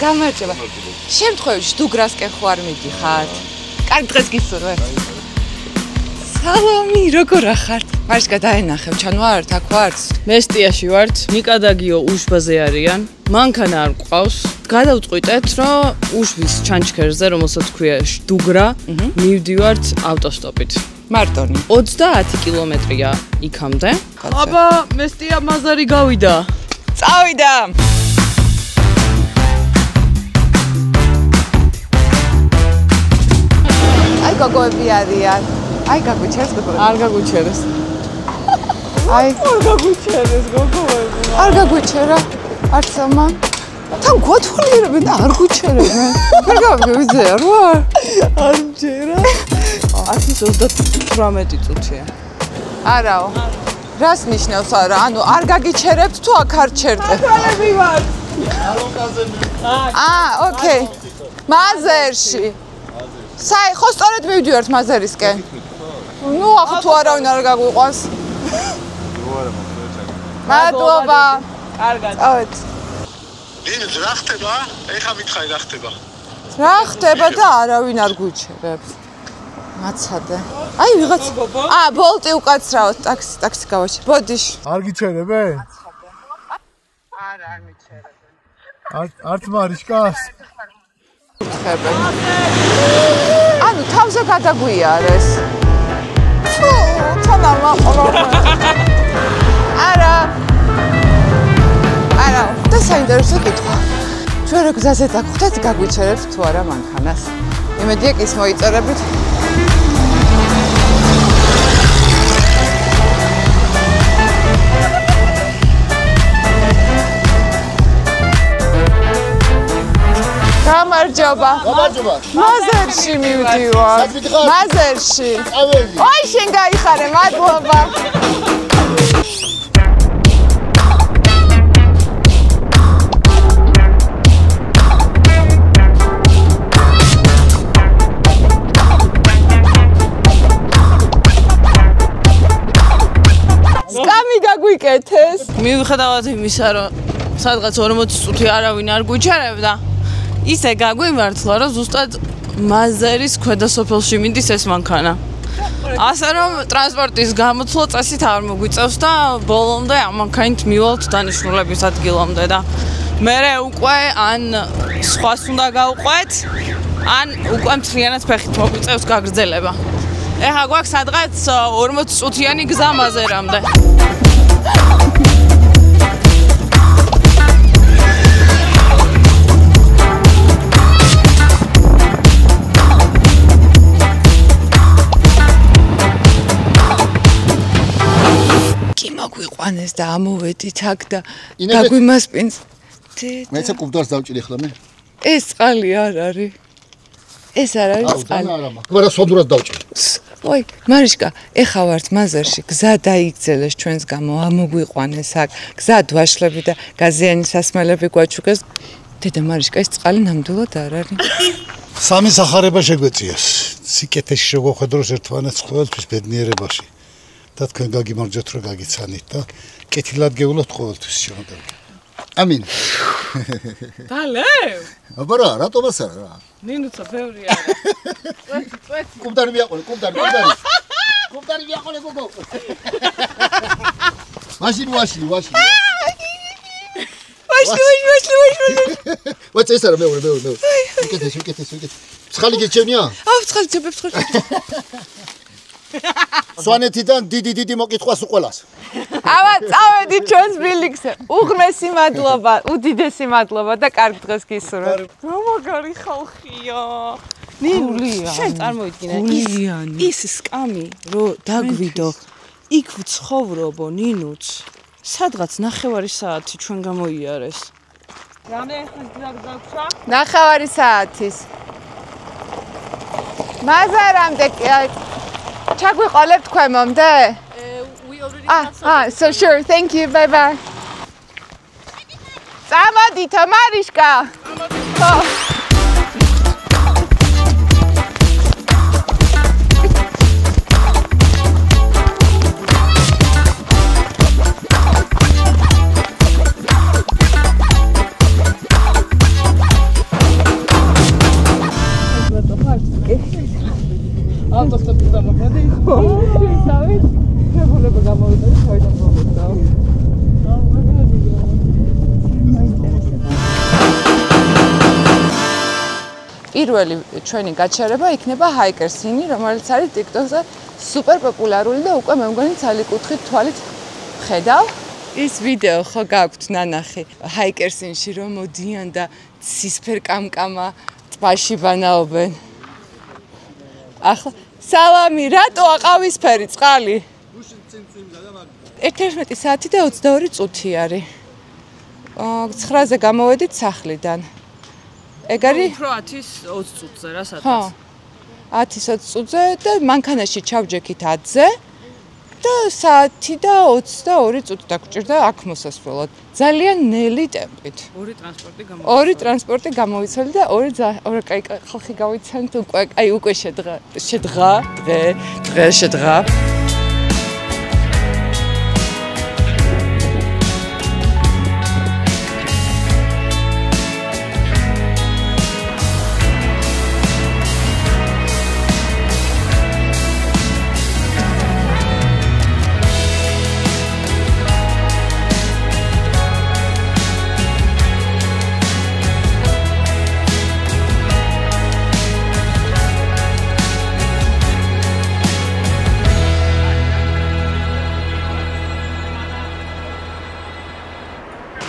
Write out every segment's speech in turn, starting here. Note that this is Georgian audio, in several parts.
გამარჯობა. შემთხვევაში დუგრასკენ ხო არ მიდიხართ? კარგ დღეს გისურვებ. სალამი, როგორ ახართ? მარიშკა დაენახებ, ჩანო არ აქ ვართ? მესტიაში ვართ, ნიკა და გიო უშბაზე არიან. მანქანა არ გყავს. გადავწყვიტეთ, რომ უშბის ჩანჩქერზე, რომელსაც ქვია დუგრა, მივდივართ ავტოსტოპით. მარტონი. 30 კილომეტრია იქამდე. აბა, მესტია მაზარი გავიდა. წავიდა. აი გოგოები არიან. აი გაგვიჩერეს გოგოები. არ გაგვიჩერეს. აი არ გაგვიჩერეს გოგოები. არ გაგვიჩერა. არც ამან. თან გვათვალიერებენ და არ გვიჩერებენ. ვერ გავიგე არ ვარ. არ მჯერა. 138 წუთია. არაო. რას ნიშნავს არა? ანუ არ გაგიჩერებთ თუ აქ არ ჩერდეთ? ახალები ვარ. ოკეი. მაზერში. საი, ხო სწორედ მივდივართ მაზერისკენ. ნუ ახლა თუ არავინ არ გაგვიყვანს. მადლობა. კარგად. წავედ. დინს რა ხდება? ეხა მითხარი რა ხდება? რა ხდება და არავინ არ გვიჩერებს. მაცადე. აი ვიღაც. ბოლტი უკაცრავთ, ტაქსი გავაჩი. ბოდიშ. არ გიჩერებენ? არა, არ მიჩერებენ. არც მარიშკას? ანუ თავზე გადაგვიარეს. თუ, თან არ მაყორო. არა. და საინტერესო კითხვა. ჩვენ რა გზაზე დაგხვდეთ, გაგვიჩერებთ თუ არა მანქანას. იმედია კი ის მოიწერებით. გამარჯობა. გამარჯობა. მაზერში მივდივარ. მაზერში. ой, შენ გაიხარე, მადლობა. სკამი გაგვიკეთეს. მიუხედავად იმისა, რომ სადღაც 40 წუთი არავინ არ გვიჩერებდა, ისე გაგვიმართლა, რომ ზუსტად მაზერის ქვედა სოფელში მიდის ეს მანქანა. ასე რომ ტრანსპორტის გამოცვლა წესით არ მოგვიწევს და ბოლომდე ამ მანქანით მივალთ დანიშნულების ადგილამდე და მე უკვე ან სხვას უნდა გავყვეთ, ან უკვე მთლიანად ფეხით მოგვიწევს გაგრძელება. ეხა გვაქვს სადღაც 40 წუთიანი გზა მაზერამდე. მოგვიყვანეს და ამოვედით აქ და გაგვიმასპინს. მეც კუბდარს დავჭირი ახლა მე. ეს წყალი არ არის. ეს არ არის წყალი. არა, მაგრამ სოდურად დავჭირი. ой, მარიშკა, ეხა ვართ მაზერში, გზა დაიგრძელეს ჩვენს გამო, ამოგვიყვანეს აქ, გზა დვაშლები და გაზიანი სასმელები გვაჩუქეს. დედა მარიშკა, ეს წყალი ნამდვილად არ არის. სამი სახარება შეგვეციეს. სიკეთეში შეგოხედროს ერთმანეთს ყოველთვის ბედნიერებაში. და თქვენ გაგიმარჯვეთ რომ გაგიცანით და კეთილად გეულოთ ყოველთვის შემოგევი. ამინ. დალე? აბა რა, რატომაც არა? ნინუცა ბევრი არა. წვეთი. კუბდარი მიაყოლე, კუბდარი. კუბდარი მიაყოლე გოგო. მაშინ ვაშლი. ვაშლი. ვაც ეს არა მეორე. უკეთეს. ცხალი გეჩვენია? ცხალი ჯებებს. სვანეთიდან დიდი მოკითხვას უყოლას. აბა წავედი ჩვენს ბილიქზე. უღმესი მადლობა, უდიდესი მადლობა და კარგ დღეს გისურვებ. რა მაგარი ხალხია. ნინუ, შენ წარმოიდგინე ის სკამი, რომ დაგვიდო, იქ ვცხოვრობო ნინუც. სადღაც 9 საათი ჩვენ გამოიარეს. რამდენი ხანი დაგდავშა? 9 საათის. მაზარამდე ჩაგვიყოლებ თქვენამდე? So sure, thank you, bye bye. წამოდით, მარიშკა. ავტოსტოპის დამოხმედი. ისავით შეგულება გამოვიდეთ თავიდან მომეწა. პირველი ჩვენი გაჩერება იქნება ჰაიკერსინი, რომელიც არის TikTok-ზე სუპერ პოპულარული და უკვე მე მგონი ცალი კუთხით თვალით ხედავ. ის ვიდეო ხო გაქვთ ნანახი ჰაიკერსინში რომ მოდიან და ცისფერ კამკამა ტბაში ბანაობენ. ახლა სალამი, რატო აყავისფერი წყალი? 11 საათი და 22 წუთი არის. 9-ზე გამოვედით სახლიდან. ეგ არის უფრო 10-20 წუთზე რა სადღაც. ხო. 10-20 წუთზე და მანქანაში ჩავჯექით 10-ზე და საათი და 22 წუთი დაგჭირდა აქ მოსასვლელად. ძალიან ნელი ტემპით. ორი ტრანსპორტი გამოვიცვალე და ორი კაი ხალხი გავიცანთ უკვე შედგა.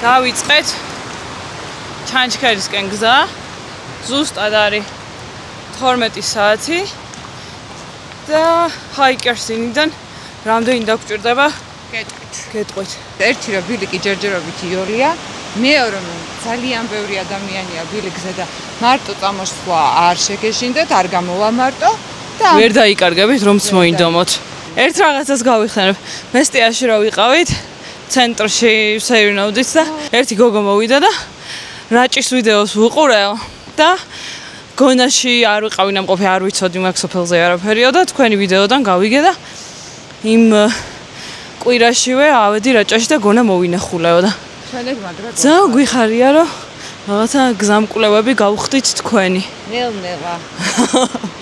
დავიწყეთ ჩანჩქერისკენ გზა. ზუსტად არის 12 საათი და ჰაიკერსინიდან რამდენი დაგჭირდება? გეტყვით. ერთი რა ბილიკი ჯერჯერობით იოლია, მეორე რომ ძალიან ბევრი ადამიანია ბილიკზე და მარტო წამოსვლა არ შეგეშინდეთ, არ გამოვა მარტო და ვერ დაიკარგებით რომც მოინდომოთ. ერთ რაღაცას გავიხსენებ. მესტიაში რა ვიყავით? ცენტრში სეირნოდით და ერთი გოგო მოვიდა და რაჭის ვიდეოს ვუყურეო და გონაში არ ვიყავი ნამყოფი, არ ვიცოდი მაგ სოფელზე არაფერიო და თქვენი ვიდეოდან გავიგე და იმ კვირაშივე ავედი რაჭაში და გონა მოვინახულეო და ჩვენეთ მაგრად ძალიან გვიხარია რომ რაღაცა გზამკვლევები გავხდით თქვენი. ნელ-ნელა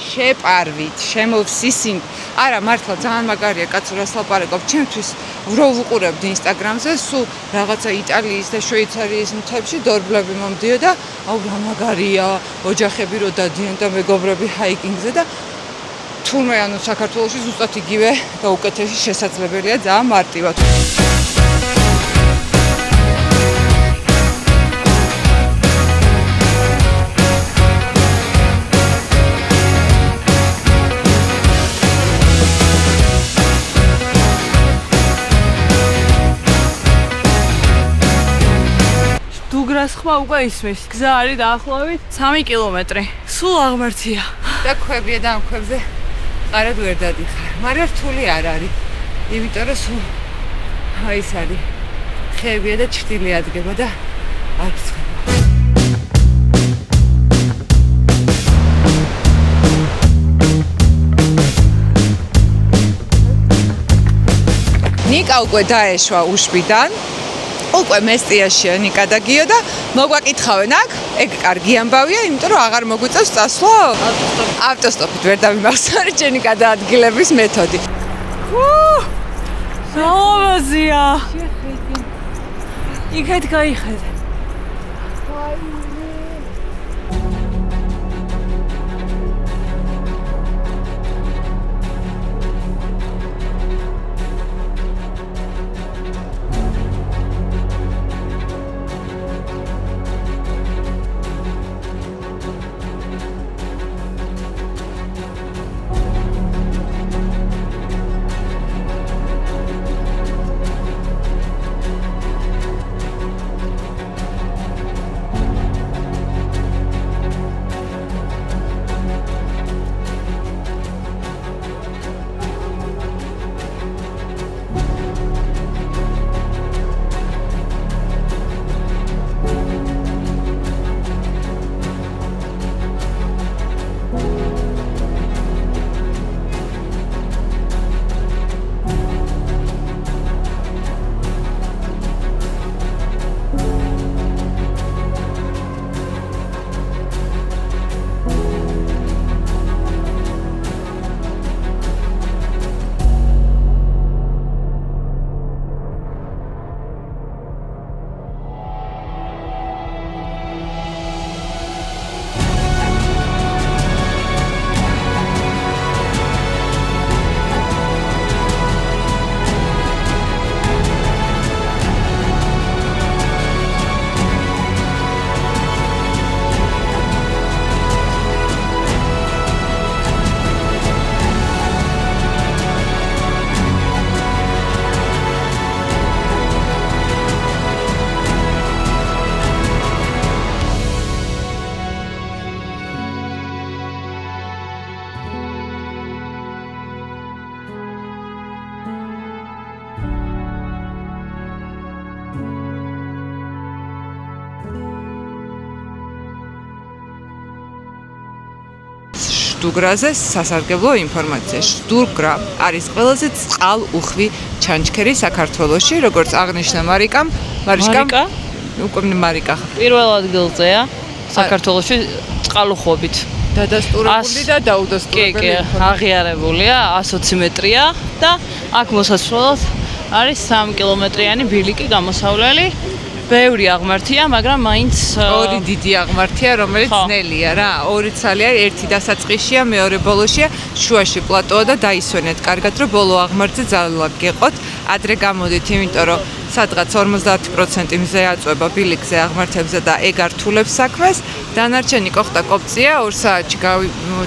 შეპარვით, შემოვსისინთ. არა, მართლა ძალიან მაგარია კაცურას ლაპარაკობ. ჩემთვის რო ვუყურებდი Instagram-ზე, სულ რაღაცა იტალიის და შვეიცარიის მთებში დორბლები მომდიოდა. აუ რა მაგარია, ოჯახები რო დადიან და მეგობრები ჰაიკინგზე და თურმე ანუ საქართველოში ზუსტად იგივე და უკეთესი შესაძლებელია ძალიან მარტივად. დუგრას ხმა უკვე ისმის. გზა არის დაახლოებით 3 კილომეტრი. სულ აღმართია. და ქვებია და ამ ქვებზე ყარად ვერ დადიხარ. მაგრამ რთული არ არის. იმიტომ რომ სულ ის არის. ხეებია და ჩრდილი ადგება და არ ფცხება. ნიკა უკვე დაეშვა უშბიდან. უკვე მესტიაშია ნიკა და გიო და მოგვაკითხავენ აქ, ეგ კარგი ამბავია, იმიტომ რომ აღარ მოგვიწევს წასვლა ავტოსტოპით ვერ დავიმახსოვრე ჩემი გადაადგილების მეთოდი. სალამაზია. იქეთ გაიხედე. შტუგრაზე სასარგებლო ინფორმაცია. შტუგრა არის ყველაზე წყალუხვი ჩანჩქერი საქართველოში, როგორც აღნიშნა მარიკამ. მარიკა? უკვე მარიკა. პირველ ადგილზეა საქართველოში წყალუხვობით. დადასტურებული და დაუდასტურებელი. კი, აღიარებულია 120 მეტრია და აქ მოსასვლელად არის 3 კილომეტრიანი ბილიკი გამოსავლელი. ბევრი აღმართია, მაგრამ მაინც ორი დიდი აღმართია, რომელიც ძნელია რა. ორი ცალი არის, ერთი დასაწყისია, მეორე ბოლოშია, შუაში პლატოა და დაისვენეთ კარგად, რომ ბოლო აღმართზე ძალად გეყოთ. ადრე გამოდით, იმიტომ რომ სადღაც 50% მზე აწובה ბილიკზე აღმართებზე და ეგ ართულებს საქმეს. დანარჩენი კოხტა კოპწია 2 საათში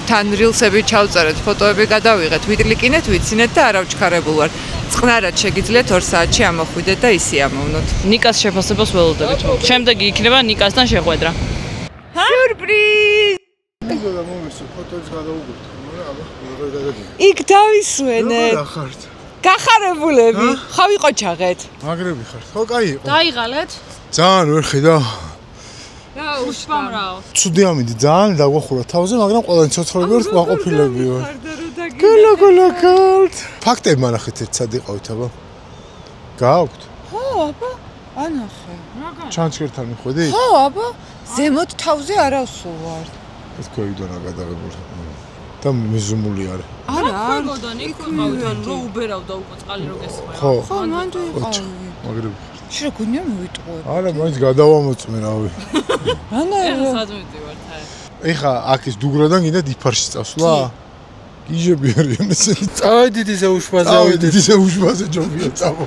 თან რილსები ჩავწერეთ, ფოტოები გადავიღეთ, ვიტლიკინეთ, ვიცინეთ და არავჩქარებულ ვართ. წყნარად შეგიძლიათ 2 საათში ამოხვიდეთ და ისი ამოვნოთ. ნიკას შეფასებას ველოდებით. შემდეგი იქნება ნიკასთან შეხვედრა. სიურპრიზ! იგოლა მომისო, ფოტოებს გადავუგებთ, მაგრამ აბა, როგორ გადაგიგე. იქ დავისვენეთ. როგორ ახართ? გახარებულები. ხო ვიყო ჩაღეთ. მაგრები ხართ. ხო, კაი იყო. დაიღალეთ? ძალიან ვერ ხედავ. რა, უშპამრაო. ცუდი ამინდი, ძალიან დაგვახურა თავზე, მაგრამ ყველანი ცოცხლები ვართ, ყვაყოფილები ვარ. გოლოგოლოგოლ. ფაქტები მანახეთ ერთ სად იყავით, აბა. გააქვთ? ხო, აბა. ანახე. ჩანჩქერთან მიხვედით? ხო, აბა. ზემოთ თავზე არავსულ ვარ. ეს ქვევიდანაა გადაღებული. და მიზუმული არის. არა, ხოდან იქ ყავდან რო უბერავდა უკვე წყალი რო გესმაია. ხო, მანდ ვიყავი. მაგრები. შენ გუნია მოვიტყუე. არა, მაინც გადავამოწმე რავი. ანა სადმეტი ვარ თა. ეხა აქ ის დუგროდან კიდე დიფარში წავსვლა? გიჟები არიან ესენი. წავედით ისე უშბაზე. წავედით ისე უშბაზე ჯობია წავო.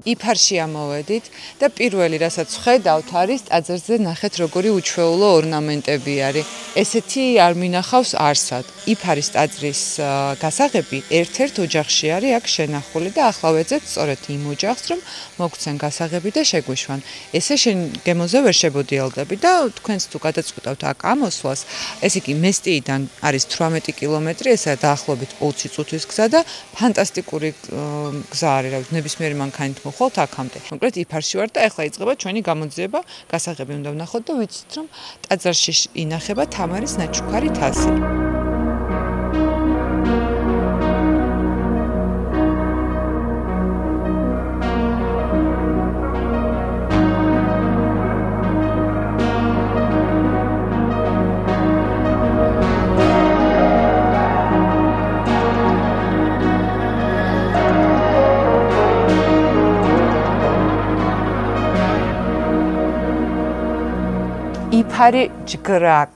იფარში ამოვედით და პირველი რასაც ხედავთ არის ტაძარზე ნახეთ როგორი უჩვეულო ორნამენტები არის. ესეთი არ მინახავს არსად. იფარის ტაძრის გასაღები ერთ-ერთ ოჯახში არის აქ შენახული და ახლა ვეძებთ სწორედ იმ ოჯახს რომ მოგცენ გასაღები და შეგვიშვან. ესე შენ გემოზე ვერ შებოდიალდები და თქვენს თუ გადაწყვეტავთ აქ ამოსვლას, ეს იგი მესტიიდან არის 18 კილომეტრი, ესაა დაახლოებით 20 წუთის გზა და ფანტასტიკური გზა არის, რა ვიცი, ნებისმიერი მანქანით ხოლთ აქამდე. მოკლედ იფარში ვარ და ახლა იწყება ჩვენი გამოძიება, გასაღები უნდა ვნახოთ და ვიცით რომ ტაძარში ინახება თამარის ნაჩუქარი თასი. იფარი ჯგრაკ.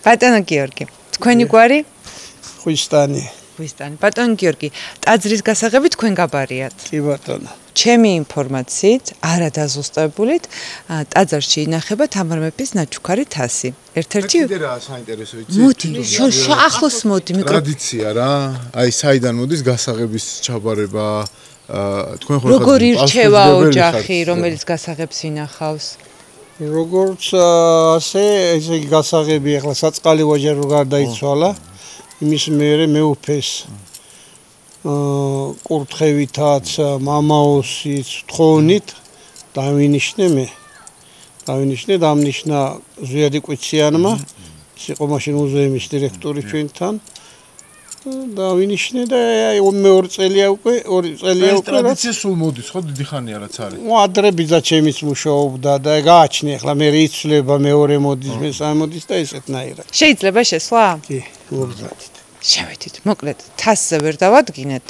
ბატონო გიორგი, თქვენი გვარი? ხვისტანი. ხვისტანი. ბატონო გიორგი, ტაძრის გასაღები თქვენ გაბარიათ. კი ბატონო. ჩემი ინფორმაციით, არა დაზუსტებულით, ტაძარში ინახება თამარ მეფის ნაჩუქარი თასი. ერთ-ერთი კიდე რა საინტერესო იცი? მოდი, ახლოს მოდი ტრადიცია რა. აი საიდან მოდის გასაღების ჩაბარება? თქვენ ხო როგორი რჩევა ოჯახი, რომელიც გასაღებს ინახავს? როგორც ასე ესე იგი გასაღები ახლა საწყალი ვაჟა რო გარდაიცვალა იმის მერე მეუფეს კურთხევითაც მამაოსიც თხოვნით დამნიშნა ზვიადი კვიციანმა ის იყო მაშინ მუზეუმის დირექტორი ჩვენთან დავინიშნე და მეორე წელია უკვე ტრადიცია სულ მოდის ხო დიდი ხანია რაც არის. ადრე ბიძა ჩემიც მუშაობდა და გააჩნი ახლა მე იცვლება მეორე მოდის მესამე მოდის და ესეთნაირად. შეიძლება შესვლა? კი, მოგზადით. შევედით. მოკლედ, თასზე ვერ დავადგინეთ.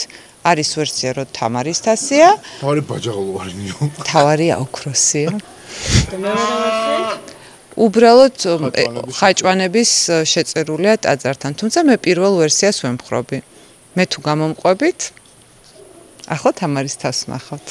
არის ვერსია რომ თამარის თასია. თავარი ბაჯაღლო არისო. თავარია ოქროსია. უბრალოდ ხაჭვანების შეწერულია ტაძართან, თუმცა მე პირველ ვერსიას ვემხრობი. მე თუ გამომყვებით, ახლა თამარის თასს ნახავთ.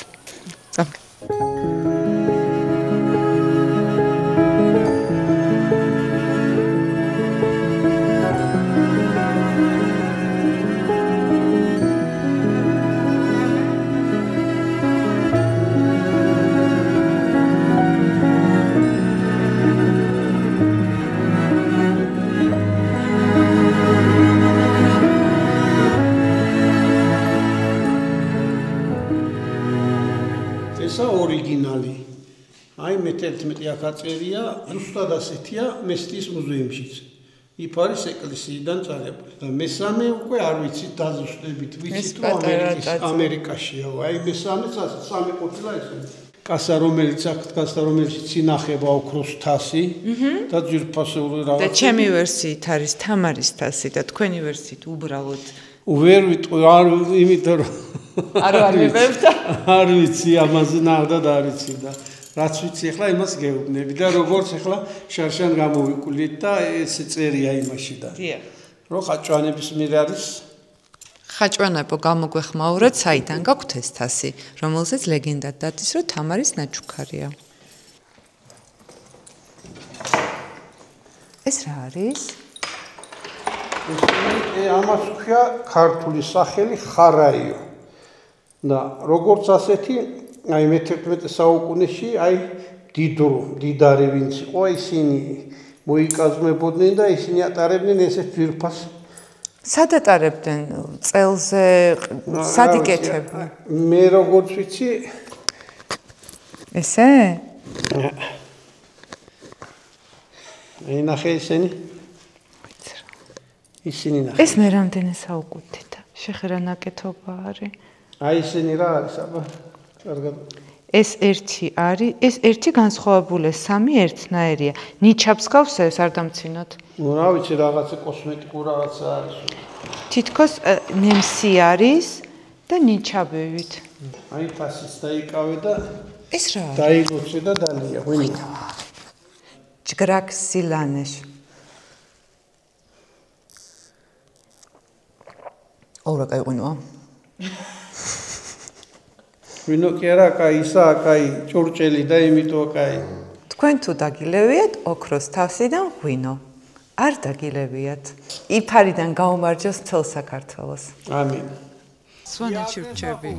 11 აქ აწერია, ზუსტად ასეთია მესტიის მუზეუმშიც. იქ არის ეკლესიიდან წარებული და მესამე უკვე არ ვიცით დაზუსტებით, ვიცით რომ ამერიკაშია. აი მესამეც ასე სამი ყოფილა ესე. კასა რომელიც აქ დგას და რომელიც ინახება ოქროს თასი და ძვირფასეული რაღაც. და ჩემი ვერსიით არის თამარის თასი და თქვენი ვერსიით უბრალოდ ვერ ვიტყვი, არ იმიტომ რომ არ ვამებებთ. არ ვიცი ამაზე ნახდად არ ვიცი და რაც ვიცი ახლა იმას გეუბნები და როგორც ახლა შარშან გამოვიკვლიეთ და ეს წერია იმაში და. დიახ. რომ ხაჭვანების მიერ არის ხაჭვანებო გამოგვეხმაუროთ, საიდან გაქვთ ეს თასი, რომელზეც ლეგენდად დადის, რომ თამარის ნაჩუქარია. ეს რა არის? ამას ქვია ქართული სახელი ხარაიო. და როგორც ასეთი, აი მე-11 საუკუნეში, აი დიდარი ვინც იყო, ისინი მოიკაზმებოდნენ და ისინი ატარებდნენ ესეთ ძვირფას. სად ატარებდნენ? წელზე სად იკეთებდნენ? მე როგორც ვიცი, ესე? აი ნახე ისინი. ისინი ნახე. ეს მე რამდენი საუკუნეა? შეხერა ნაკეთობა არის. აი ისინი რა არის აბა? კარგად. ეს ერთი არის, ეს ერთი განსხვავებული, სამი ერთნაირია. ნიჩაბს გავს ეს არ დამცინოთ. ნუ რა ვიცი რაღაცა კოსმეტიკურ რაღაცა არის. თითქოს ნემსი არის და ნიჩაბივით. აი ფასის დაიკავე და ეს რა არის? დაიგოცე და დალია, ღვინო. ჯგრაქსილანეშ. ორა კაი ღვინოა. ღვინო კი არა, კაი ისა, კაი ჭურჭელი და იმიტომ კაი. თქვენ თუ დაგილევიათ ოქროს თავსიდან ღვინო. არ დაგილევიათ. იფარიდან გაუმარჯოს მთელ საქართველოს. ამინ. სვანეთში რჩები.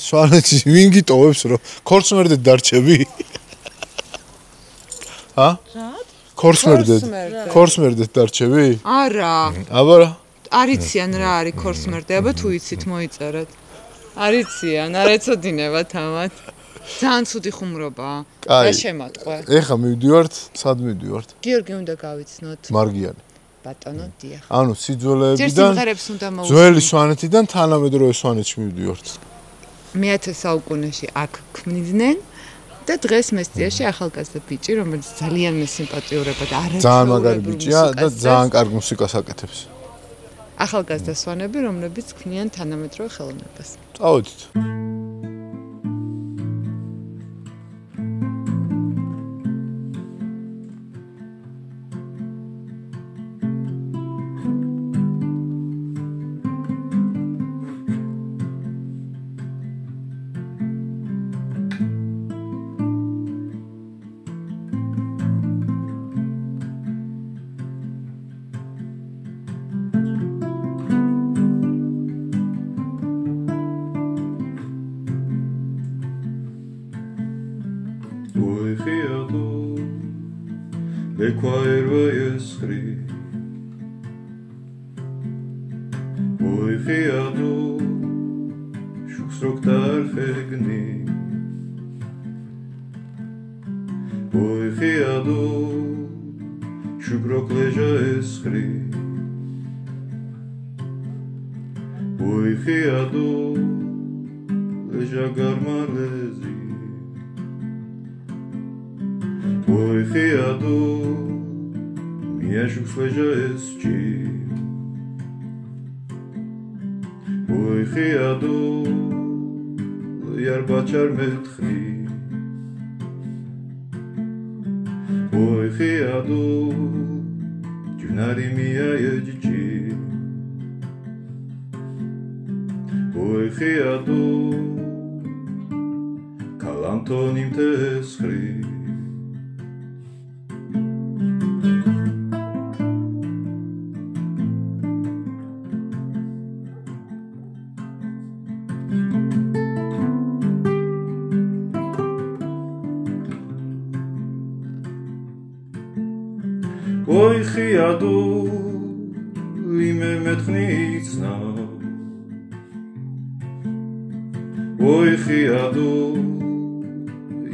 სვანეთში ვინ გიტოვებს რომ ქორწმერდეთ დარჩები? ჰა? რა? ქორწმერდეთ დარჩები? არა. აბა რა? არიციან რა არის ქორწმერდე, აბა თუ იცით მოიწერეთ. არიციან, არ ეცოდინებათ ამათ. ძალიან ცუდი ხუმრობაა. რა შემატყვე? ეხა მივდივართ, სად მივდივართ? გიორგი უნდა გავიცნოთ. მარგიანი. ბატონო, დიახ. ანუ სიძველეებიდან სიმღერებს უნდა მოუსმინოთ. ძველი სვანეთიდან თანამედროვე სვანეთში მივდივართ. მე-10 საუკუნეში აქ ქმნიდნენ და დღეს მესტიაში ახალგაზრდა ბიჭი, რომელიც ძალიან მესიმპათიურება და არაჩვეულებრივ ძალიან მაგარი ბიჭია და ძალიან კარგ მუსიკას აკეთებს. ახალგაზრდა სვანები, რომლებიც ქმნიან თანამედროვე ხელოვნებას. წავედით.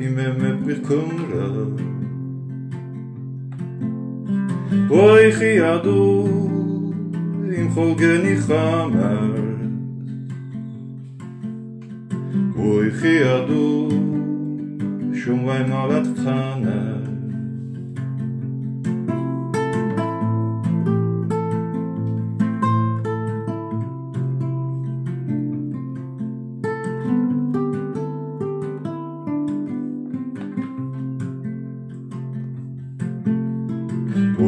იმემე მიხკმრა ой ხიადუ იმ ხოლგენი ხამარ ой ხიადუ შუმვაი მალად ხანა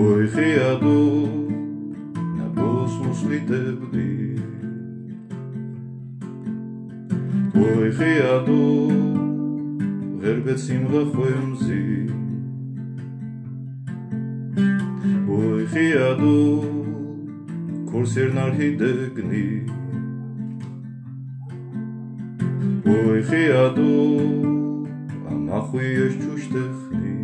ой ხიადუ ნაბოს მოსვიდებდი ой ხიადუ ღერბეთ სიმღახვემზი ой ხიადუ კურსერნარჰი დეგნი ой ხიადუ ამახვიეს ჩუშტეხნი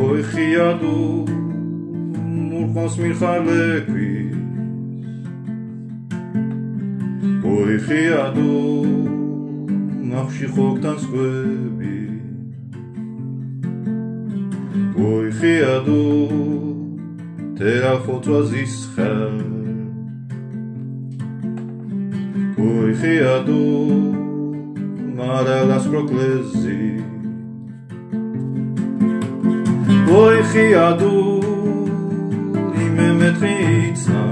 ой ხიადუ მურყოს მიხალეკვი ой ხიადუ ნახში ხოგთან სკვები ой ხიადუ თერა ხოწვაზის ხარ ой ხიადუ მარალას პროკლეზი ой ხიადუ იმემე ტრიცა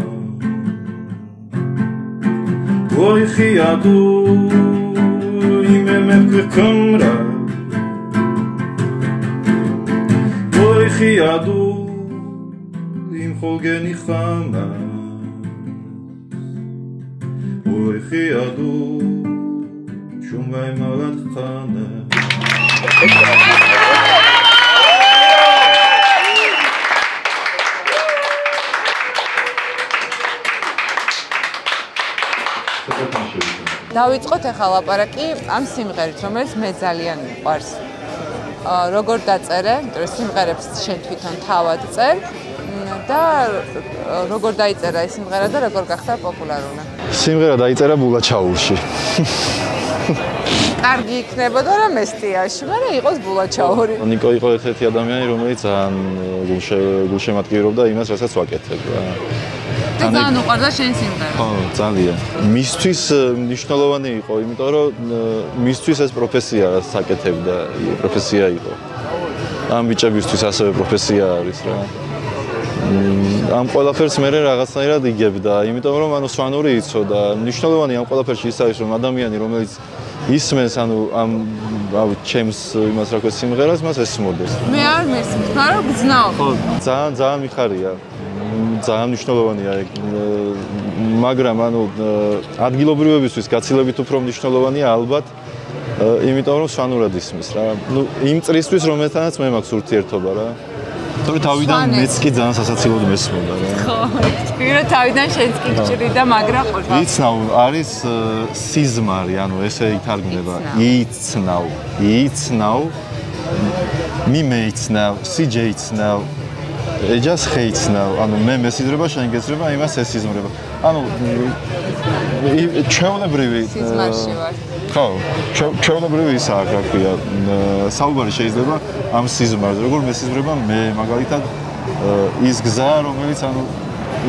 ой ხიადუ იმემე მიხკმრა ой ხიადუ იმ ხოლგენი ხამა ой ხიადუ შუმვაი მალად ხანა დავიწყოთ ახლა ლაპარაკი ამ სიმღერით, რომელიც მე ძალიან მიყვარს. როგორ დაწერე, იმიტომ რომ სიმღერებს შენ თვითონ თავად წერ და როგორ დაიწერა ეს სიმღერა და როგორ გახდა პოპულარული. სიმღერა დაიწერა ბულაჩაურში. კარგი იქნებოდა რა მესტიაში, მაგრამ იყოს ბულაჩაური. ნიკო იყო ერთ-ერთი ადამიანი, რომელიც ძალიან გულშემატკივრობდა იმას, რასაც ვაკეთებ რა. ძალიან უყვარდა შენ სიმღერა. ხო, ძალიან. მისთვის მნიშვნელოვანი იყო, იმიტომ რომ მისთვის ეს პროფესია საკეთებდა, პროფესია იყო. ამ ბიჭებისთვის ასევე პროფესია არის რა. ამ ყველაფერს მე რაღაცნაირად იგებდა, იმიტომ რომ ანუ სვანური იცოდა. მნიშვნელოვანი ამ ყველაფერში ის არის, რომ ადამიანი, რომელიც ისმენს ანუ ამ ჩემს იმას რა ქვია სიმღერას, მას ესმოდეს. მე არ მესმის, მაგრამ გძნავ. ხო, ძალიან მიხარია. ძალიან მნიშვნელოვანია ეგ. მაგრამ ანუ ადგილობრივებისთვის გაცილებით უფრო მნიშვნელოვანია ალბათ, იმიტომ რომ სვანურად ისმის რა. ნუ იმ წრისთვის რომელთანაც მე მაქვს ურთიერთობა რა. თორე თავიდან მეც კი ძალიან სასაცილოდ მესმოდა რა. ხო, პირო თავიდან შენც კი გჭირიდა, მაგრამ ყურა. იცნავ არის სიზმარი, ანუ ესე ითარგმნება. იცნავ. მიმეიცნავ, სიჯეიცნავ. ეჯას ხეიცნავ, ანუ მე მესიზრება, შენ გეცრება, იმას ესიზმრება. ანუ ჩვეულებრივი სიზმარში ვარ. ხო, ჩვეულებრივი ისაა, რა ქვია, საუბარი შეიძლება ამ სიზმარზე, როგორ მესიზმრება მე მაგალითად ის გზა, რომელიც ანუ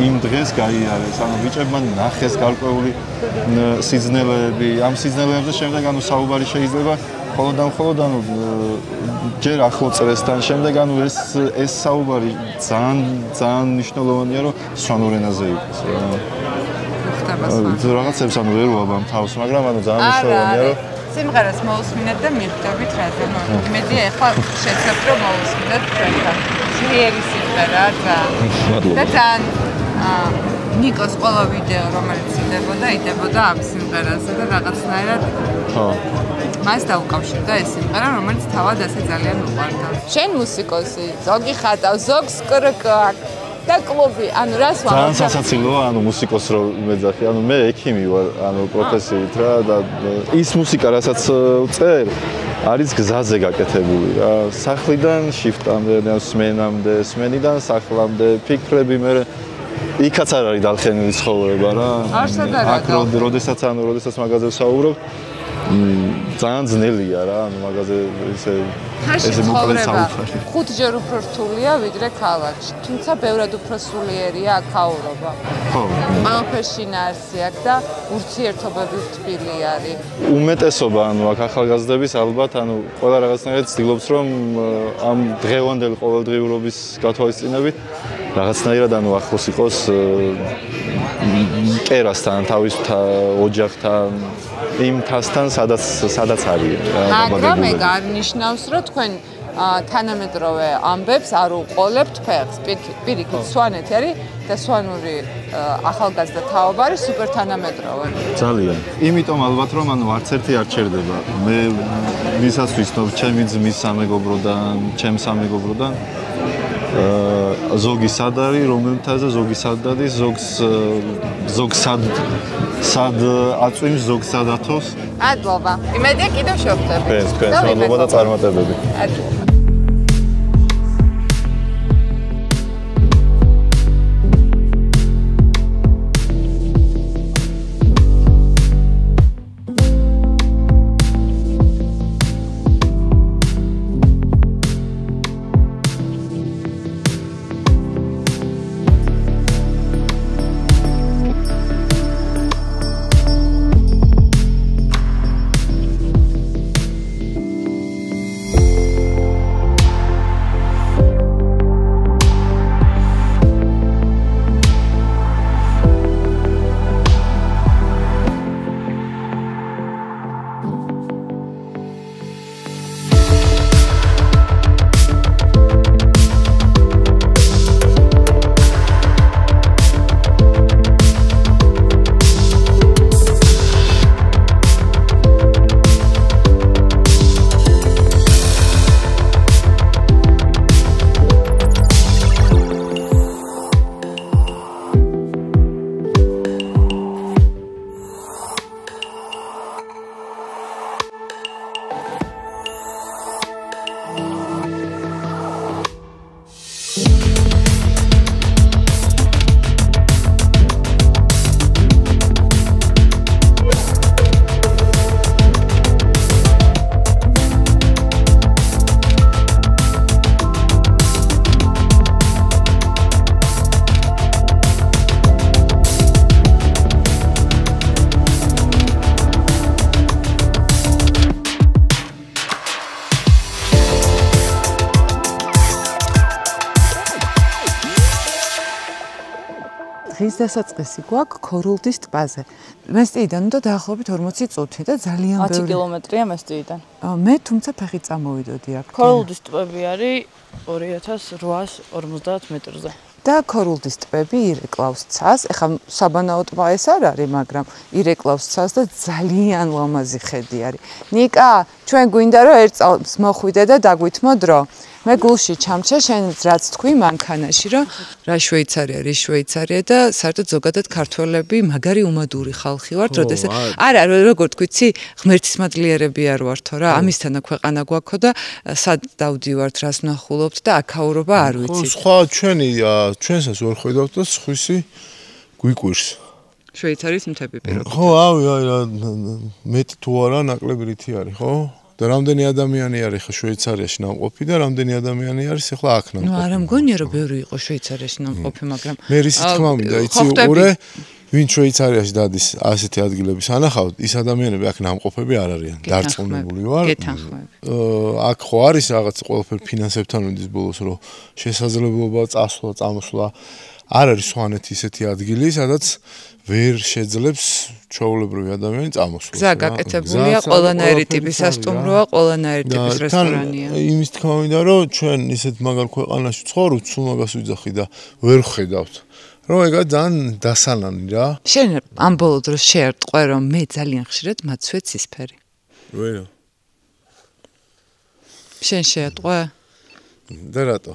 იმ დღეს გაიარეს, ანუ ბიჭებმა ნახეს გარკვეული სიძნელეები, ამ სიძნელეებზე შემდეგ ანუ საუბარი შეიძლება ხოლოდ ანუ ჯერ ახლო წრესთან შემდეგ ანუ ეს საუბარი ძალიან მნიშვნელოვანია რომ სვანურ ენაზე იყოს რა. რაღაცებს ანუ ვერ ვაბამ თავს, მაგრამ ანუ ძალიან მნიშვნელოვანია რომ სიმღერას მოусმინეთ და მიხვდებით რაზე. იმედი ახლა შეცდეთ რომ მოусმინეთ ჩვენთან. ძლიერი სიმღერა და ძალიან ნიკოს ყველა ვიდეო რომელიც იდებოდა ამ სიმღერაზე და რაღაცნაირად ხო მას დაუკავშირდა ეს სიმღერა, რომელიც თავად ასე ძალიან უყვარდა. შენ მუსიკოსი, ზოგი ხატავს, ზოგს კრკაკ და კლუბი, ანუ რას ვამბობ? ძალიან სასაცილოა, ანუ მუსიკოს რო მეძახი, ანუ მე ექიმი ვარ, ანუ პროფესიით რა და ის მუსიკა, რასაც წერ, არის გზაზე გაკეთებული რა. სახლიდან შიფტამდე, სმენამდე, სმენიდან სახლამდე, ფიქრები მე იქაც არ არის დალხენილი ცხოვრება რა. არსად არა. აქ როდესაც მაღაზიას საუბრობ ძალიან ძნელია რა, ანუ მაგაზე ესე მოკლედ საუბარი. 5 ჯერ უფრო რთულია ვიდრე ქალაქში, თუმცა ბევრად უფრო სულიერია აქაურობა. ხო. ყველაფერს შინაარსი აქვს და ურთიერთობები თბილი არის. უმეტესობა, ანუ აქ ახალგაზრდების ალბათ, ანუ ყველა რაღაცნაირად ცდილობს რომ ამ დღევანდელი ყოველდღიურობის გათვალისწინებით რაღაცნაირად ანუ ახლოს იყოს კერასთან, თავის ოჯახთან, იმ თასთან, სადაც არის. მაგრამ ეგ არ ნიშნავს, რომ თქვენ თანამედროვე ამბებს არ უყოლებთ ფეხს. პირიქით, სვანეთი არის და სვანური ახალგაზრდა თაობა არის სუპერ თანამედროვე. ძალიან. იმიტომ ალბათ რომ ანუ არც ერთი არ ჩერდება. მე ვისაც ვიცნობ, ჩემი ძმის სამეგობროდან, ჩემს სამეგობროდან ზოგი სად არის, რომელთაზე ზოგი სად დადის, ზოგ სად აწვიმს, ზოგ სად ათოს. მადლობა. იმედია კიდევ შევხვდებით. თქვენ მადლობა და წარმატებები. მადლობა. დღის დასაწყისი გვაქვს ქორულდის ტბაზე. მესტიიდან უნდა დაახლოებით 40 წუთი და ძალიან 10 კილომეტრია მესტიიდან. მე თუმცა ფეხით წამოვიდოდი აქ. ქორულდის ტბები არის 2850 მეტრზე. და ქორულდის ტბები ირეკლავს ცას. ეხლა საბანაო ტბა ეს არ არის, მაგრამ ირეკლავს ცას და ძალიან ლამაზი ხედი არის. ნიკა, ჩვენ გვინდა რომ ერთ წელს მოხვიდე და დაგვითმო დრო. მე გულში ჩამჩა შენ რაც თქვი მანქანაში რომ რა შვეიცარია, რის შვეიცარია და საერთოდ ზოგადად ქართველები მაგარი უმადური ხალხი ვართ, როდესაც არა, როგორ თქვიცი, ღმერთის მადლიერები არ ვართო რა, ამისთანა ქვეყანა გვაქვს და სად დავდივართ, რას ვნახულობთ და აქაურობა არ ვიცი. სხვა ჩვენსაც ვერ ხედავთ და სხვისი გვიკვირს. შვეიცარიის მთები პირობითად. ხო, რა მეტი თუ არა ნაკლები რითი არის, ხო? და რამდენი ადამიანი არის ხა შვეიცარიაში ნამყოფი და რამდენი ადამიანი არის ახლა აქ ნამყოფი. ნუ არა მგონია რომ ბევრი იყო შვეიცარიაში ნამყოფი, მაგრამ მე ისი თქმა მინდა, იცი უყურე, ვინ შვეიცარიაში დადის ასეთი ადგილების ანახავთ, ის ადამიანები აქ ნამყოფები არ არიან, დარწმუნებული ვარ. აქ ხო არის რაღაც ყველაფერი ფინანსებთან მიდის ბოლოს, რომ შესაძლებლობა წასვლა, წამოსვლა არ არის სვანეთი ისეთი ადგილი, სადაც ვერ შეძლებს ჩვეულებრივი ადამიანი წამოსვლა. გზა გაკეთებულია, ყველანაირი ტიპის სასტუმროა, ყველანაირი ტიპის რესტორანია. იმის თქმა მინდა, რომ ჩვენ ისეთ მაგარ ქვეყანაში ვცხოვრობთ, სულ მაგას ვიძახი და ვერ ხედავთ. რომ ეგა ძალიან დასანანი რა. შენ ამ ბოლო დროს შეერტყვე, რომ მე ძალიან ხშირად მაცვე ცისფერი. ვენა. შენ შეერტყვე? და რატო?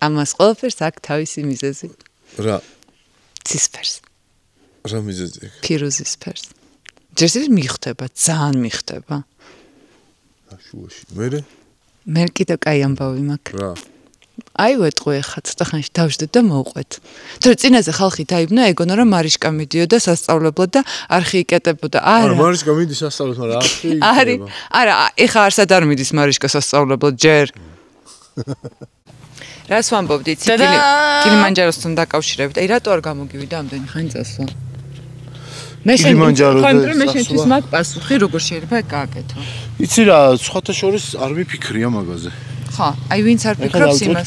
ამას ყველაფერს აქვს თავისი მიზეზი. რა? ცისფერს. რა მიზეზი? ფირუზის ფერს. ჯერ მიხდება, ძალიან მიხდება. აშუაში. მერე? მე კიდევ კაი ამბავი მაქვს. რა? აი ვეტყვი ახლა ცოტა ხანში დავждეთ და მოვყვეთ. თორე წინაზე ხალხი დაიბნა ეგონა რომ მარიშკა მიდიოდა სასწავლებლად და არხი იკეტებოდა. არა, მარიშკა მიდის სასწავლებლად, მაგრამ არხი იკეტება. არა, ეხა არსად არ მიდის მარიშკა სასწავლებლად ჯერ. რას ვამბობდით? კილიმანჯაროსთან დაკავშირებით. აი რატო არ გამოგივიდა ამდენი ხანი წასვლა? კილიმანჯარო მე შენთვის მაგ პასუხი როგორ შეიძლება გააკეთო? იცი რა, სხვათა შორის არ მიფიქრია მაგაზე. ხო, აი ვინც არ ფიქრობს იმას.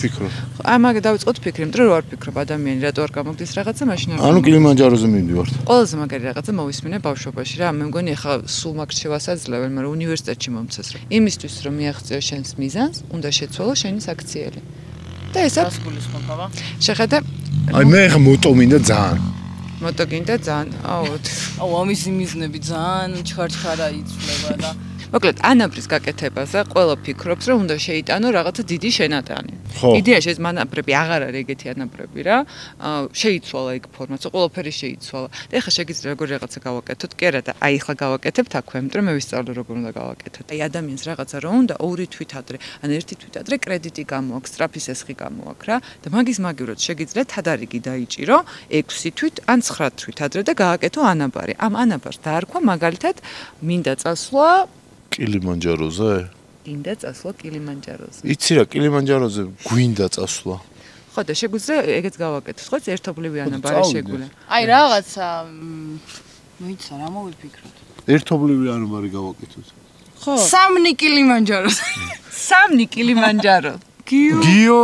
ამაგე დავიწყოთ ფიქრი, იმიტომ რომ არ ფიქრობ ადამიანი, რატო არ გამოგდის რაღაცა, მაშინ არ. ანუ კილიმანჯაროზე მივდივართ. ყველაზე მაგარი რაღაცა მოვისმინე ბავშვობაში რა, მე მგონი ახლა სულ მაგ შევასაძლებენ, მაგრამ უნივერსიტეტში მომცეს რა. იმისთვის რომ მიაღწიო შენს მიზანს, უნდა შეცვალო შენი საქციელი. და ესა გულისხმობა. შეხედე. აი მე ხა მოტო მინდა ძალიან. მოტო გინდა ძალიან. აუ ამის მიზნები ძალიან ჩხარ-ჩხარა იცვლება და მოკლედ ანაბრის გაკეთებაზე ყველა ფიქრობს რომ უნდა შეიტანო რაღაცა დიდი შენატანი. იდეაში ეს მანაბრები აღარ არის ეგეთი ანაბრები რა. შეიცვალა ეგ ფორმაც, ყველაფერი შეიცვალა. და ეხლა შეგიძლია როგორ რაღაცა გავაკეთოთ? კი არა და აი ეხლა გავაკეთებთ აქვე, იმიტომ რომ მე ვისწავლე როგორ უნდა გავაკეთოთ. აი ადამიანს რაღაცა რომ უნდა ორი თვით ადრე, ან ერთი თვით ადრე კრედიტი გამოაქვს, სტრაფის ესხი გამოაქვს რა. და მაგის-მაგივრად შეგიძლია თადარიგი დაიჭირო 6 თვით ან 9 თვით ადრე და გააკეთო ანაბარი. ამ ანაბარს დაარქვა მაგალითად მინდა წასვლა კილიმანჯაროზე? გინდა წასვლა კილიმანჯაროზე. იცი რა, კილიმანჯაროზე გვინდა წასვლა. ხო და შეგვიძლია ეგეც გავაკეთოთ, ხო? ერთობლივი ანაბარი შეგვიძლია. აი რაღაცა მოიცა რა მოვიფიქროთ. ერთობლივი ანაბარი გავაკეთოთ. ხო. 3 კილიმანჯაროზე. 3 კილიმანჯარო. გიო?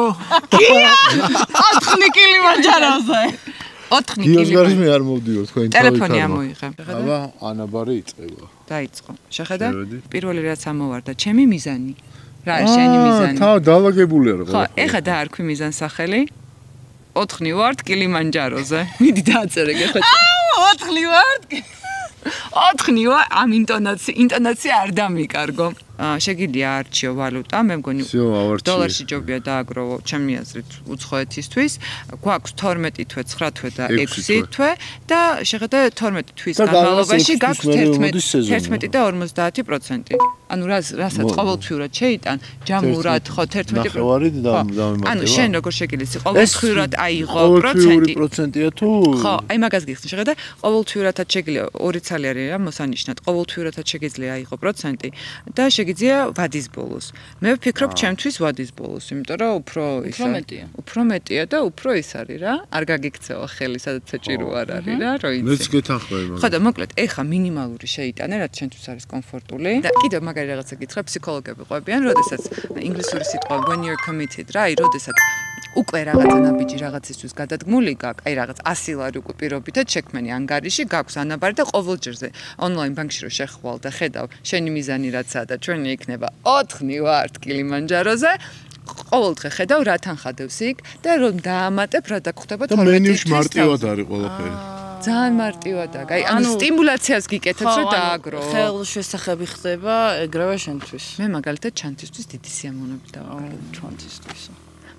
4 კილიმანჯაროზე. 4 გიოს გარშემო მე არ მოვდივარ თქვენ თავი. ტელეფონი ამოიღე. აბა, ანაბარი იწყება. დაიწყო. შეხედე? პირველი რაც ამოვარდა, ჩემი მიზანი. რა არის შენი მიზანი? თა დაალაგებულია რა. ხო, ეხა დაარქვი მიზანს სახელი. 4 ვარდ კილიმანჯაროზე. მიდი დააწერე გეხოთ. 4 ვარდ. 4 ვარ, ამ ინტონაცია არ დამიკარგო. შეგიძლია არჩიო ვალუტა, მე მგონი დოლარში ჯობია დააგროვო, ჩემი აზრით, უცხოეთისთვის. გვაქვს 12 თვე, 9 თვე და 6 თვე და შეხედე 12 თვის განმავლობაში გაქვს 11 და 50%. ანუ რასაც ყოველთვიურად შეიტან, ჯამურად ხო 11%. ანუ შენ როგორ შეგიძლია ყოველთვიურად აიღო პროცენტი? პროცენტია თუ? ხო, აი მაგას გიხსნი, შეხედე, ყოველთვიურადაც შეგიძლია 2 ცალი არის რა მოსანიშნად, ყოველთვიურადაც შეგიძლია აიღო პროცენტი და შეგიძლია ვადის ბოლოს. მე ვფიქრობ ჩემთვის ვადის ბოლოს, იმიტომ რომ უფრო მეტია და უფრო ის არის რა. არ გაგიქცევა ხელი, სადაც საჭირო არ არის რა, რო იცი. მეც გეთანხმები მაგას. ხო და მოკლედ, ეხა მინიმალური შეიტანე, რაც ჩემთვის არის კომფორტული. და კიდევ მაგარი რაღაცა გითხრა, ფსიქოლოგები ყვებიან, როდესაც ინგლისური სიტყვა when you're committed რა, აი როდესაც უკვე რაღაცა ნაბიჯი რაღაცისთვის გადადგმული გაქვს, აი რაღაც 100 ლარი უკვე პირობითად შექმენი ანგარიში გაქვს ანაბარი და ყოველ ჯერზე ონლაინ ბანკში რო შეხვალ და ხედავ შენი მიზანი რაცაა და ჩვენი იქნება 4 ვარდ კილიმანჯაროზე ყოველდღე ხედავ რა თანხადევს იქ და რომ დაამატებ რა დაგხვდება 12 თვის. და მენიუში მარტივად არის ყველაფერი. ძალიან მარტივად აქვს. აი ანუ სტიმულაციას გიკეთებს რომ დააგროვო. ხელშესახები ხდება ეგრევე შენთვის. მე მაგალითად ჩანთისთვის დიდი სიამოვნებით დავაკარგე ჩანთისთვის.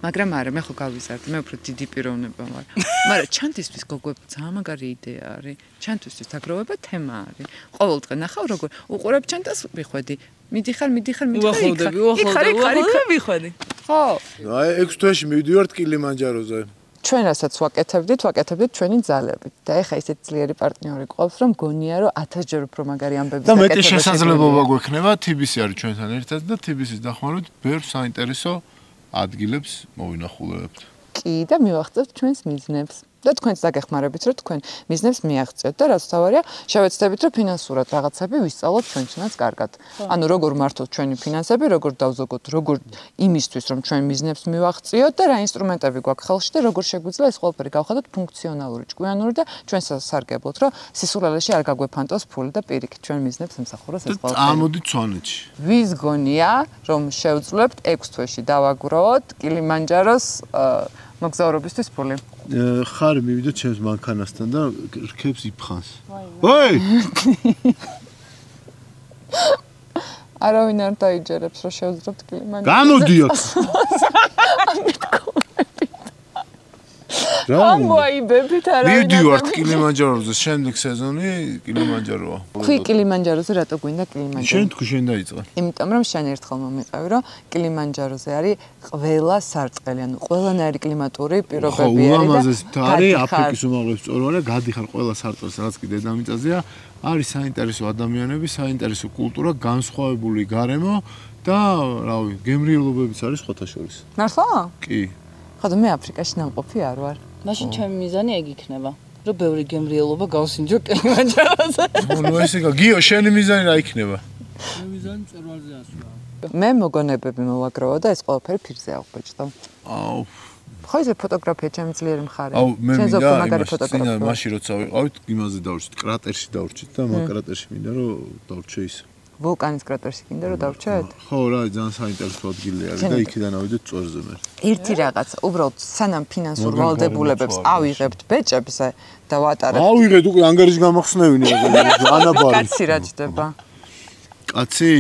მაგრამ არა, მე ხო გავიზარდი, მე უფრო დიდი პიროვნება ვარ. მაგრამ ჩანთისთვის გოგოებ ძალიან მაგარი იდეა არის. ჩანთისთვის დაგროვება თემა არის. ყოველდღე ნახავ როგორ უყურებ ჩანთას მიხვედი. მიდიხარ. უახლოვდები, მიხვედი. ხო. აი 6 თვეში მივდივართ კილიმანჯაროზე. ჩვენ რასაც ვაკეთებდით ჩვენი ძალებით. და ეხა ისეთ ძლიერი პარტნიორი გვყავს, რომ გონია რომ 1000 ჯერ უფრო მაგარი ამბები და მეტი შესაძლებლობა გვექნება TBC არის ჩვენთან ერთად და TBC-ს დახმარებით ბევრ საინტერესო ადგილებს მოვინახულებთ. კი და მივახცევთ ჩვენს მიზნებს. და თქვენც დაგეხმარებით, რომ თქვენ მიზნებს მიაღწიოთ და რაც თავარია, შევეცდებით, რომ ფინანსურად რაღაცები ვისწავლოთ ჩვენთანაც კარგად. ანუ როგორ მართოთ ჩვენი ფინანსები, როგორ დავზოგოთ, როგორ იმისთვის, რომ ჩვენ მიზნებს მივაღწიოთ და რა ინსტრუმენტები გვაქვს ხელში და როგორ შეგვიძლია ეს ყველაფერი გავხადოთ ფუნქციონალური, ჭკვიანური და ჩვენს სარგებლოდ, რომ სისულელეში არ გაგვეფანტოს ფული და პირიქით ჩვენ მიზნებს ემსახუროს ეს ყველაფერი. წამოდით სვანეთში. ვის გონია, რომ შევძლებთ 6 თვეში დავაგროვოთ კილიმანჯაროს მოგზაურობისთვის ფული. ხარ მივიდა ჩემს მანქანასთან და რქებს იფხანს. ვაი! არავინ არ დაიჯერებს, რომ შევძლებთ კილიმანჯაროს. გამოდიოთ. რა? ამოაიბებით არა. მივდივართ კილიმანჯაროზე, შემდეგ სეზონი კილიმანჯაროა. ქვი კილიმანჯაროზე რატო გვინდა კილიმანჯარო? შენ თქვი შენ დაიწყე. იმიტომ რომ შენ ერთხელ მომიყევი, რომ კილიმანჯაროზე არის ყველა სარტყელი, ანუ ყველანაირი კლიმატური პირობები არის და ულამაზესი არის აფრიკის უმაღლესი მწვერვალი, გადიხარ ყველა სარტყელს, რაც კი დედამიწაზეა, არის საინტერესო ადამიანები, საინტერესო კულტურა, განსხვავებული გარემო და რავი, გემრიელობებიც არის სხვათა შორის. მართლა? კი. ხოდა მე აფრიკაში ნამყოფი არ ვარ. მაშინ ჩემი მიზანი ეგ იქნება. რომ ბევრი გემრიელობა გავსინჯო კილიმანჯაროზე. ნუ ესე გიო შენი მიზანი რა იქნება? მე მიზანი მწერვალზე ასვლა. მე მოგონებები მოვაგროვა და ეს ყველაფერი ფირზე ავხვეჭდა. აუ. ხო ეს ფოტოგრაფია ჩემი ძლიერი მხარეა. აუ მე მინდა მაგარი ფოტოგრაფია. მაშინ როცა ვიყავით, იმაზე დავრჩით, კრატერში დავრჩით და მაგ კრატერში მინდა რომ დავრჩე ის. ვულკანის კრატერში მინდა რომ დავრჩეთ? ხო რა, ძალიან საინტერესო ადგილი არის და იქიდან ავიდეთ წვერზე მე. ერთი რაღაცა, უბრალოდ სანამ ფინანსურ ვალდებულებებს ავიღებთ ბეჭებზე და ვატარებთ. ავიღეთ უკვე ანგარიში გამახსნევინე ანაბარი. კაცი რა ჯდება? კაცი,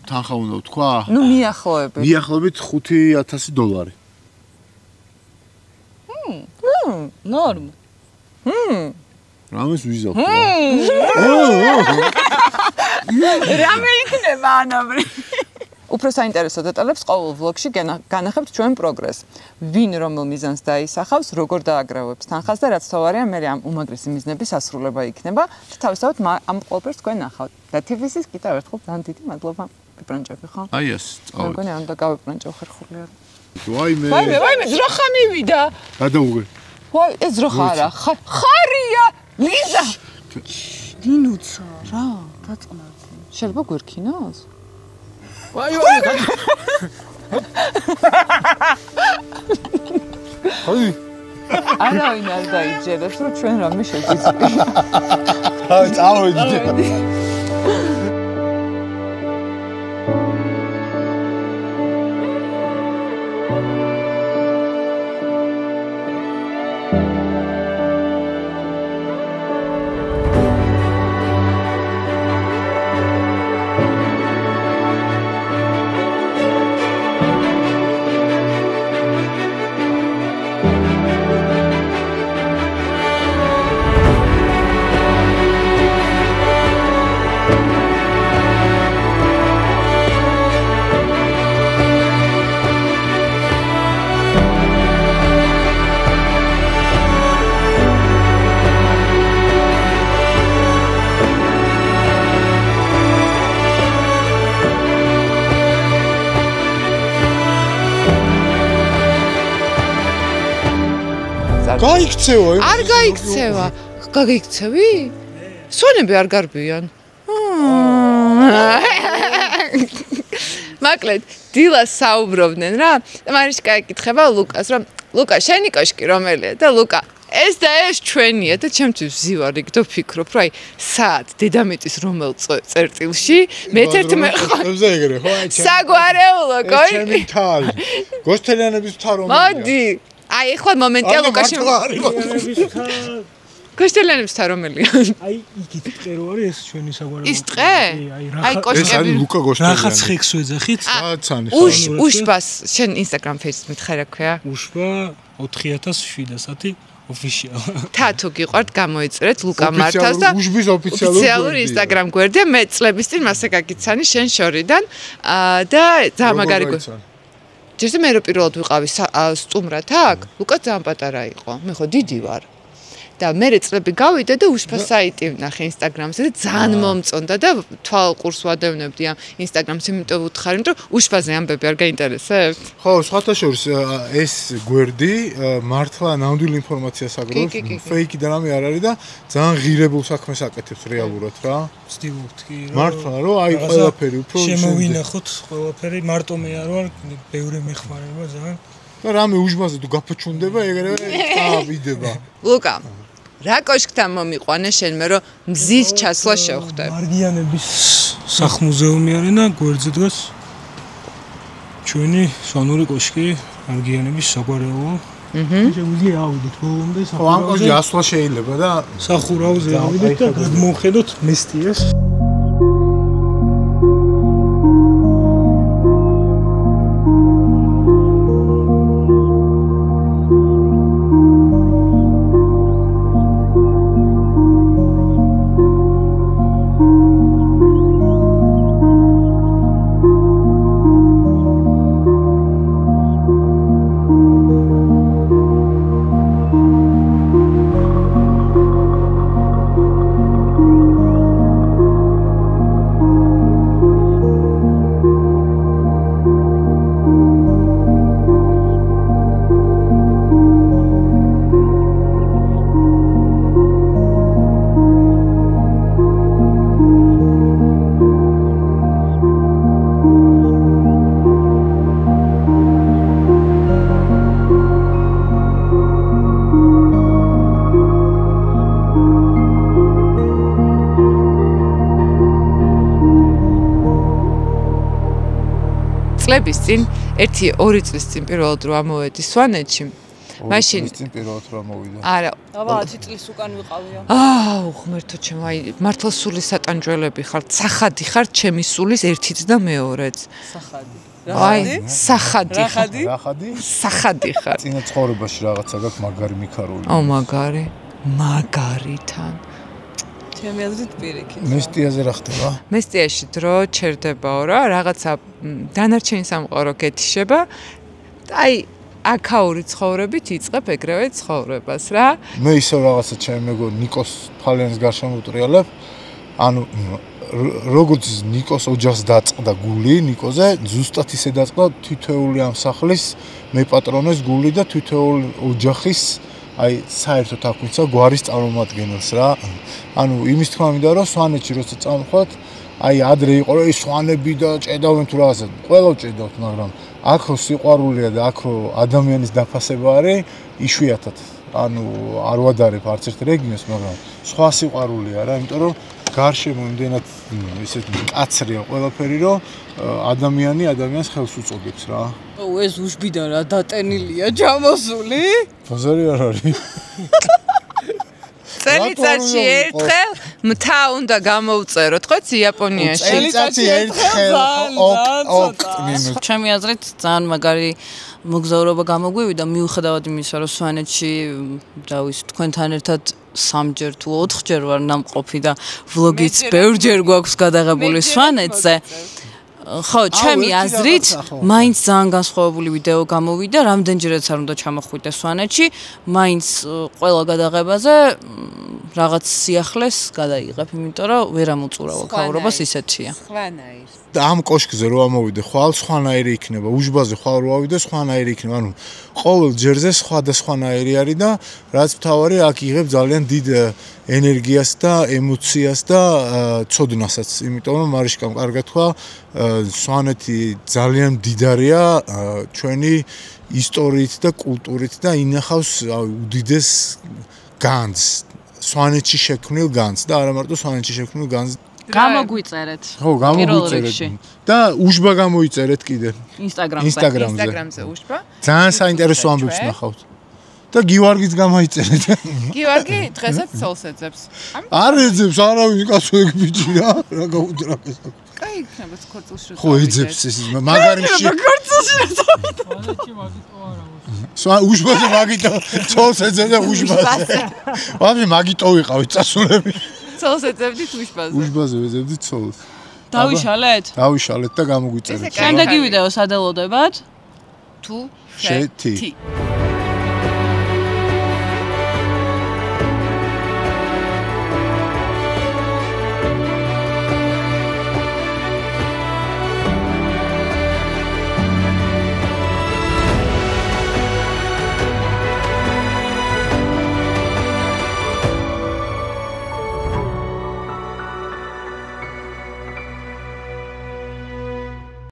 თანხა უნდა ვთქვა? ნუ მიახლოებით. მიახლოებით $5,000. ნორმ. რამეს ვიზავ? რამე იქნება ანაბრი? უფრო საინტერესო დეტალებს ყოველ ვლოგში განახებთ ჩვენ პროგრესს. ვინ რომელ მიზანს დაისახავს, როგორ დააგროვებს თანხას და რაც თავარია, მე ამ უმაგრესი მიზნების ასრულება იქნება და თავისთავად ამ ყველაფერს თქვენ ნახავთ. და TV-ს კიდევ ერთხელ ძალიან დიდი მადლობა. ვიბრანჭები ხო? აი ეს, წავედი. მეგონი ამ და გავიბრანჭო ხერხული არ. ვაიმე, ძროხა მივიდა. გადაუღე. ვაი, ეს ძროხა არა, ხარია, ლიზა. დინუცა რა, დაწყნარდი. შეიძლება გვერქინოს? ვაი, არავინ არ დაიჯერებს, რომ ჩვენ რამე შეგვიძლია. წავედი. გაიქცევა? არ გაიქცევა. გაგიქცევი? სვანები არ გარბიან. მაკლედ დილას საუბრობდნენ რა. მარიშკა ეკითხება ლუკას, რომ ლუკა, შენი კოშკი რომელია? და ლუკა, ეს და ეს ჩვენია და ჩემთვის ვზივარ იქ და ვფიქრობ, რომ აი საათ დედამიწის რომელ წერტილში მე-11 საგვარეულო, კოი? ჩემი თალი. გოსთელიანების მთა რომელია? მოდი. აი ახლა მომენტია ლუკაში. გოსთელიანების მთა რომელია? აი იქით ტყერო არის ეს ჩვენი საგვარეულო. ის ტყე? აი კოშკები. ეს არის ლუკა გოსთელიანი. რახაც ხექს ვეძახით? საცანი. უშბას შენ Instagram page-ს მითხარ რა ქვია? უშბა 4700 official. თათუ გიყვართ გამოიწერეთ ლუკა მართავს და უშბის ოფიციალური Instagram გვერდია. მე წლების წინ მასე გაგიცანი შენ შორიდან და ძალიან მაგარი ჯერზე მე რო პირველად ვიყავი სტუმრად აქ, ლუკა ძალიან პატარა იყო. მე ხო დიდი ვარ. და მე წლები გავიდა და უშფა საიტი ვნახე Instagram-ზე და ძალიან მომწონდა და თვალყურს ვადევნებდი ამ Instagram-ს, იმიტომ ვუთხარი, რომ უშფაზე ამბები არ გაინტერესებთ? ხო, სხვათა შორის ეს გვერდი მართლა ნამდვილ ინფორმაციას აგროვებს, ფეიკი და რამე არ არის და ძალიან ღირებულ საქმეს აკეთებს რეალურად რა. ვცდილობთ კი რა. მართლა რომ აი ყველაფერი უფრო შემოვინახოთ ყველაფერი, მარტო მე არ ვარ, ბევრი მეხმარება ძალიან. და რამე უშბაზე თუ გაფაჩუნდება, ეგრევე წავიდება. ლუკა რა კოშკთან მომიყვანე შენ მე რომ მზის ჩასვლა შევხვდები? მარგიანების სახმუზეუმი არის და გვერდზე დგას ჩვენი სვანური კოშკი, მარგიანების საგვარეულო. შეგვიძლია ავიდეთ ბოლომდე ხო, ამ კოშკი ასვლა შეიძლება და სახურავზე ავიდეთ და გადმოვხედოთ მესტიას. წლების წინ, 1-2 წლის წინ პირველად რო ამოვედი სვანეთში. მაშინ წინ პირველად რო ამოვიდა. არა, აბა 10 წლის უკან ვიყავია. ღმერთო ჩემო, აი მართლა სულის სატანჯველები ხართ, სახადი ხართ ჩემი სულის ერთიც და მეორეც. სახადი. აი, სახადი. რახადი? სახადი ხარ. წინა ცხოვრებაში რაღაცა გაქვს მაგარი მიქარული. მაგარი. მაგარითან. ჩემი აზრით პირიქით. მესტიაზე რა ხდება? მესტიაში დრო ჩერდებაო რა, რაღაცა დანარჩენი სამყარო გეთიშება. აი, აქაური ცხოვრებით იწყებ ეგრევე ცხოვრებას რა. მე ისევ რაღაცა ჩემი მეგობარ ნიკოს ფალიანის გარშემო უტრიალებ. ანუ როგორც ნიკოს ოჯახს დაწყდა გული ნიკოზე, ზუსტად ისე დაწყდა თითოეული ამ სახლის მეპატრონეს გული და თითოეული ოჯახის აი საერთოდ აქვეცა გვარის წარმომადგენელს რა. ანუ იმის თქმა მინდა რომ სვანეთში როცა წამხვათ, აი ადრე იყო რომ სვანები და ჭედავენ თუ რაღაცა, ყველა ჭედავთ, მაგრამ აქ რო სიყვარულია და აქ რო ადამიანის დაფასება არის, იშვიათად. ანუ არ ვადარებ არც ერთ რეგიონს, მაგრამ სხვა სიყვარულია რა, იმიტომ რომ გარშემო იმდენად ისეთ კაცრია ყველაფერი, რომ ადამიანს ხელს უწოდებს რა. ეს უშბიდან რა დატენილია ჯამოსული? ბაზარი არ არის. წელიწადში ერთხელ მთა უნდა გამოვწეროთ, ხო, იაპონიაში. წელიწადში ერთხელ 20 მინუტს. ჩემი აზრით ძალიან მაგარი მოგზაურობა გამოგვივიდა, მიუხედავად იმისა, რომ სვანეთში დავით თქვენთან ერთად 3-ჯერ თუ 4-ჯერ ვარ ნამყოფი და ვლოგიც ბევრჯერ გვაქვს გადაღებული სვანეთზე. ხო, ჩემი აზრით, მაინც ძალიან განსხვავებული ვიდეო გამოვიდა, რამდენჯერაც არ უნდა ჩამოხვიდე სვანეთში, მაინც ყველა გადაღებაზე რაღაც სიახლეს გადაიღებ, იმიტომ რომ ვერ ამოწურავ ქაურობას ისეთია. სხვანაირ. და ამ კოშკზე რო ამოვიდე, ხვალ სხვანაირი იქნება, უშბაზე ხვალ რო ავიდე, სხვანაირი იქნება. ანუ ყოველ ჯერზე სხვადასხვანაირი არის და რაც მთავარი, აქ იღებ ძალიან დიდ ენერგიას და ემოციას და ცოდნასაც, იმიტომ რომ მარიშკამ კარგად თქვა, სვანეთი ძალიან მდიდარია ჩვენი ისტორიით და კულტურით და ინახავს უდიდეს განძს, სვანეთში შექმნილ განძს და არა მარტო სვანეთში შექმნილ განძს. გამოგვიწერეთ. ხო, გამოგვიწერეთ. და უშბა გამოიწერეთ კიდე. ინსტაგრამზე უშბა. ძალიან საინტერესო ამბებს ნახავთ. და გივარგიც გამოიწერეთ. გივარგი დღესაც ცოლს ეძებს. არ ეძებს, არავინ კაცო ეგ ბიჭი რა გაუდრაკეს. კაი იქნება ქორწილში. ხო, ეძებს ეს მაგარი მში. ქორწილში რა დავით. უშბაზე მაგიტო ცოლს ეძებს და უშბაზე. ვაფშე მაგიტო ვიყავით წასულები. ცოლს ეძებდით უშბაზე. უშბაზე ეძებდით ცოლს. დავიშალეთ? დავიშალეთ და გამოგვიწერეთ. შემდეგი ვიდეო სადელოდებათ? თუ შეთი.